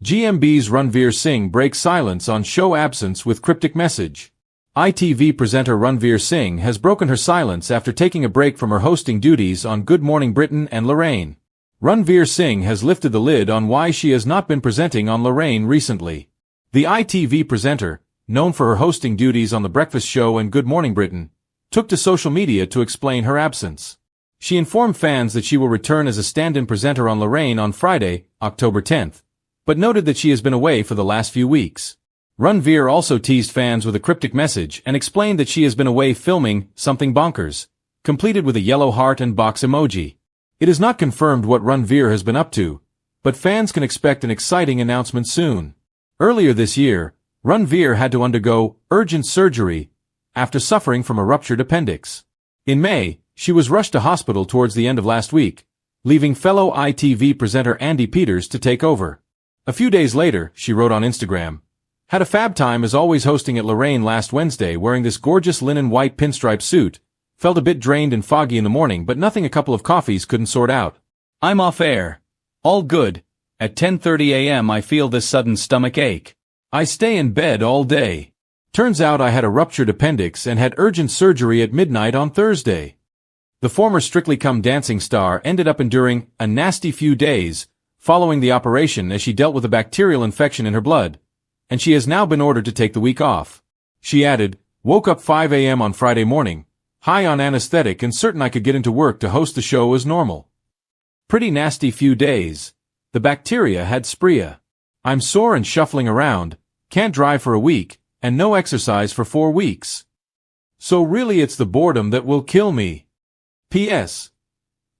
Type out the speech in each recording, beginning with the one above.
GMB's Ranvir Singh breaks silence on show absence with cryptic message. ITV presenter Ranvir Singh has broken her silence after taking a break from her hosting duties on Good Morning Britain and Lorraine. Ranvir Singh has lifted the lid on why she has not been presenting on Lorraine recently. The ITV presenter, known for her hosting duties on The Breakfast Show and Good Morning Britain, took to social media to explain her absence. She informed fans that she will return as a stand-in presenter on Lorraine on Friday, October 10th, but noted that she has been away for the last few weeks. Ranvir also teased fans with a cryptic message and explained that she has been away filming something bonkers, completed with a yellow heart and box emoji. It is not confirmed what Ranvir has been up to, but fans can expect an exciting announcement soon. Earlier this year, Ranvir had to undergo urgent surgery after suffering from a ruptured appendix. In May, she was rushed to hospital towards the end of last week, leaving fellow ITV presenter Andy Peters to take over. A few days later, she wrote on Instagram, "Had a fab time as always hosting at Lorraine last Wednesday wearing this gorgeous linen white pinstripe suit. Felt a bit drained and foggy in the morning but nothing a couple of coffees couldn't sort out. I'm off air. All good. At 10:30 a.m. I feel this sudden stomach ache. I stay in bed all day. Turns out I had a ruptured appendix and had urgent surgery at midnight on Thursday." The former Strictly Come Dancing star ended up enduring a nasty few days following the operation as she dealt with a bacterial infection in her blood, and she has now been ordered to take the week off. She added, "Woke up 5 a.m. on Friday morning, high on anesthetic and certain I could get into work to host the show as normal. Pretty nasty few days. The bacteria had spree. I'm sore and shuffling around, can't drive for a week, and no exercise for 4 weeks. So really it's the boredom that will kill me. P.S.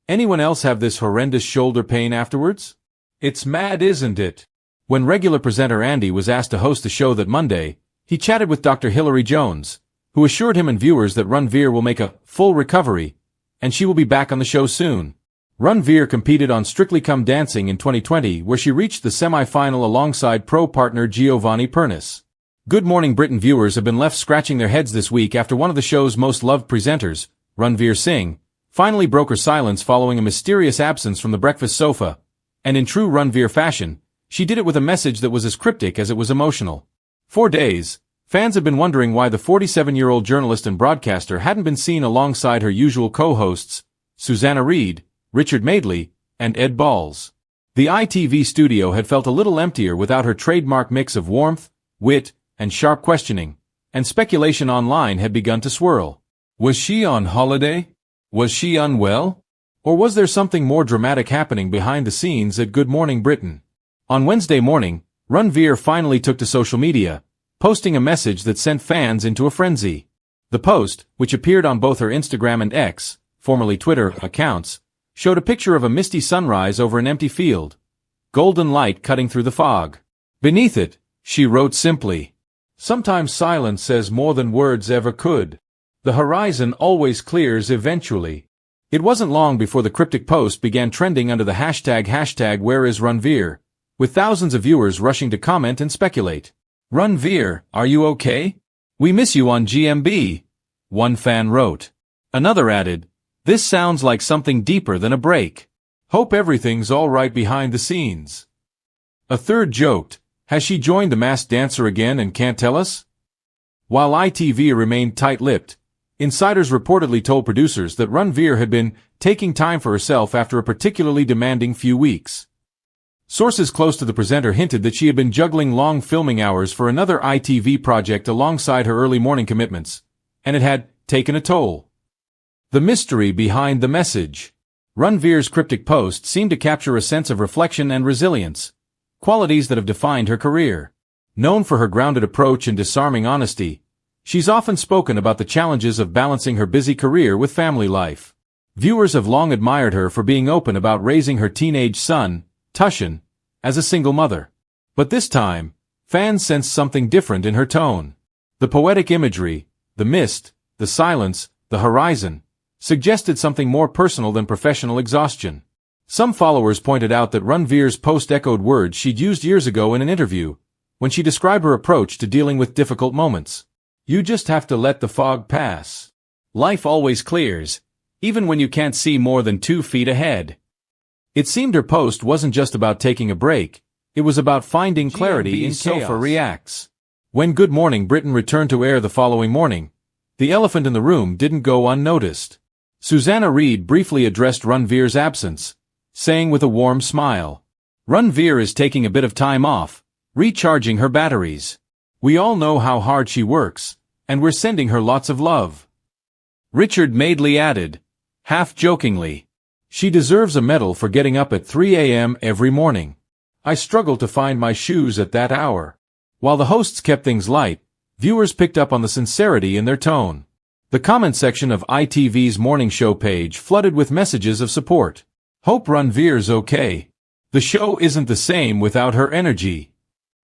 Anyone else have this horrendous shoulder pain afterwards? It's mad, isn't it?" When regular presenter Andy was asked to host the show that Monday, he chatted with Dr. Hilary Jones, who assured him and viewers that Ranvir will make a full recovery, and she will be back on the show soon. Ranvir competed on Strictly Come Dancing in 2020 where she reached the semi-final alongside pro partner Giovanni Pernis. Good Morning Britain viewers have been left scratching their heads this week after one of the show's most loved presenters, Ranvir Singh, finally broke her silence following a mysterious absence from the breakfast sofa, and in true Ranvir fashion, she did it with a message that was as cryptic as it was emotional. For days, fans have been wondering why the 47-year-old journalist and broadcaster hadn't been seen alongside her usual co-hosts, Susanna Reid, Richard Madeley, and Ed Balls. The ITV studio had felt a little emptier without her trademark mix of warmth, wit, and sharp questioning, and speculation online had begun to swirl. Was she on holiday? Was she unwell? Or was there something more dramatic happening behind the scenes at Good Morning Britain? On Wednesday morning, Ranvir finally took to social media, posting a message that sent fans into a frenzy. The post, which appeared on both her Instagram and X, formerly Twitter, accounts, showed a picture of a misty sunrise over an empty field, golden light cutting through the fog. Beneath it, she wrote simply, "Sometimes silence says more than words ever could. The horizon always clears eventually." It wasn't long before the cryptic post began trending under the hashtag #WhereIsRanvir, with thousands of viewers rushing to comment and speculate. "Ranvir, are you okay? We miss you on GMB," one fan wrote. Another added, "This sounds like something deeper than a break. Hope everything's all right behind the scenes." A third joked, "Has she joined the masked dancer again and can't tell us?" While ITV remained tight-lipped, insiders reportedly told producers that Ranvir had been taking time for herself after a particularly demanding few weeks. Sources close to the presenter hinted that she had been juggling long filming hours for another ITV project alongside her early morning commitments, and it had taken a toll. The mystery behind the message. Ranvir's cryptic post seemed to capture a sense of reflection and resilience, qualities that have defined her career. Known for her grounded approach and disarming honesty, she's often spoken about the challenges of balancing her busy career with family life. Viewers have long admired her for being open about raising her teenage son, Tushin, as a single mother. But this time, fans sensed something different in her tone. The poetic imagery, the mist, the silence, the horizon, suggested something more personal than professional exhaustion. Some followers pointed out that Ranvir's post echoed words she'd used years ago in an interview, when she described her approach to dealing with difficult moments. "You just have to let the fog pass. Life always clears, even when you can't see more than 2 feet ahead." It seemed her post wasn't just about taking a break, It was about finding clarity in Sofa Reacts. When Good Morning Britain returned to air the following morning, the elephant in the room didn't go unnoticed. Susanna Reid briefly addressed Ranvir's absence, saying with a warm smile, "Ranvir is taking a bit of time off, recharging her batteries. We all know how hard she works, and we're sending her lots of love." Richard Madeley added, half-jokingly, "She deserves a medal for getting up at 3 a.m. every morning. I struggle to find my shoes at that hour." While the hosts kept things light, viewers picked up on the sincerity in their tone. The comment section of ITV's morning show page flooded with messages of support. "Hope Ranvir's okay. The show isn't the same without her energy.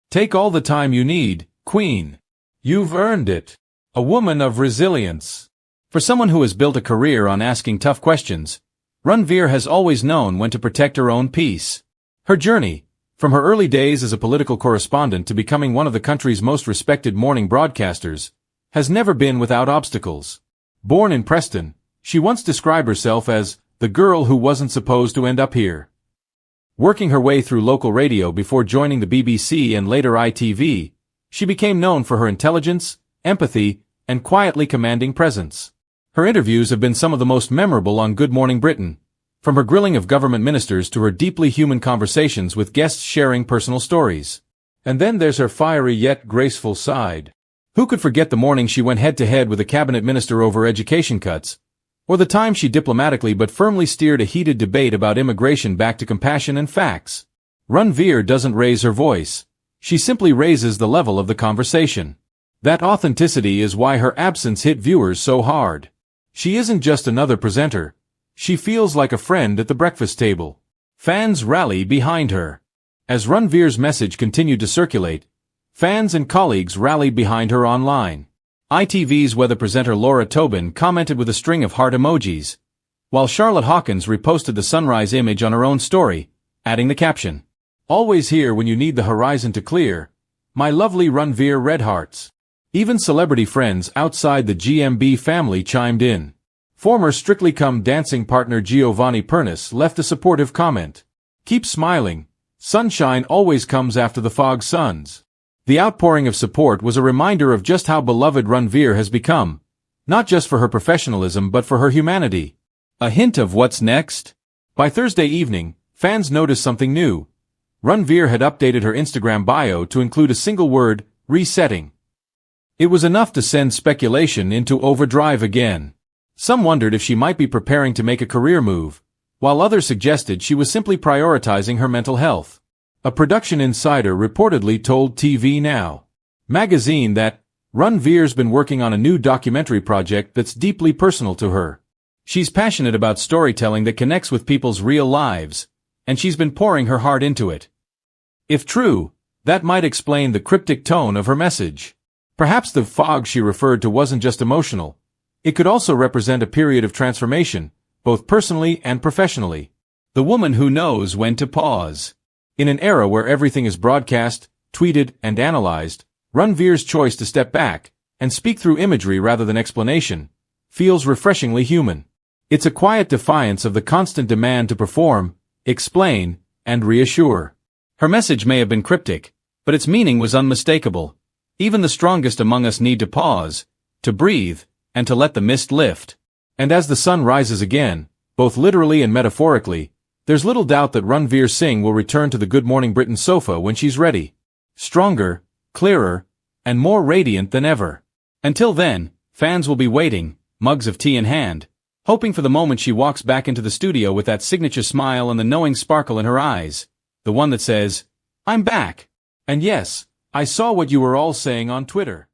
Take all the time you need, Queen. You've earned it. A woman of resilience." For someone who has built a career on asking tough questions, Ranvir has always known when to protect her own peace. Her journey, from her early days as a political correspondent to becoming one of the country's most respected morning broadcasters, has never been without obstacles. Born in Preston, she once described herself as the girl who wasn't supposed to end up here. Working her way through local radio before joining the BBC and later ITV, she became known for her intelligence, empathy, and quietly commanding presence. Her interviews have been some of the most memorable on Good Morning Britain, from her grilling of government ministers to her deeply human conversations with guests sharing personal stories. And then there's her fiery yet graceful side. Who could forget the morning she went head-to-head with a cabinet minister over education cuts, or the time she diplomatically but firmly steered a heated debate about immigration back to compassion and facts? Ranvir doesn't raise her voice. She simply raises the level of the conversation. That authenticity is why her absence hit viewers so hard. She isn't just another presenter. She feels like a friend at the breakfast table. Fans rally behind her. As Ranvir's message continued to circulate, fans and colleagues rallied behind her online. ITV's weather presenter Laura Tobin commented with a string of heart emojis, while Charlotte Hawkins reposted the sunrise image on her own story, adding the caption, "Always here when you need the horizon to clear. My lovely Ranvir red hearts." Even celebrity friends outside the GMB family chimed in. Former Strictly Come Dancing partner Giovanni Pernis left a supportive comment. "Keep smiling. Sunshine always comes after the fog suns." The outpouring of support was a reminder of just how beloved Ranvir has become, not just for her professionalism but for her humanity. A hint of what's next? By Thursday evening, fans noticed something new. Ranvir had updated her Instagram bio to include a single word, resetting. It was enough to send speculation into overdrive again. Some wondered if she might be preparing to make a career move, while others suggested she was simply prioritizing her mental health. A production insider reportedly told TV Now magazine that Ranvir's been working on a new documentary project that's deeply personal to her. She's passionate about storytelling that connects with people's real lives, and she's been pouring her heart into it. If true, that might explain the cryptic tone of her message. Perhaps the fog she referred to wasn't just emotional. It could also represent a period of transformation, both personally and professionally. The woman who knows when to pause. In an era where everything is broadcast, tweeted, and analyzed, Ranvir's choice to step back and speak through imagery rather than explanation feels refreshingly human. It's a quiet defiance of the constant demand to perform, explain, and reassure. Her message may have been cryptic, but its meaning was unmistakable. Even the strongest among us need to pause, to breathe, and to let the mist lift. And as the sun rises again, both literally and metaphorically, there's little doubt that Ranvir Singh will return to the Good Morning Britain sofa when she's ready. Stronger, clearer, and more radiant than ever. Until then, fans will be waiting, mugs of tea in hand, hoping for the moment she walks back into the studio with that signature smile and the knowing sparkle in her eyes. The one that says, "I'm back. And yes, I saw what you were all saying on Twitter."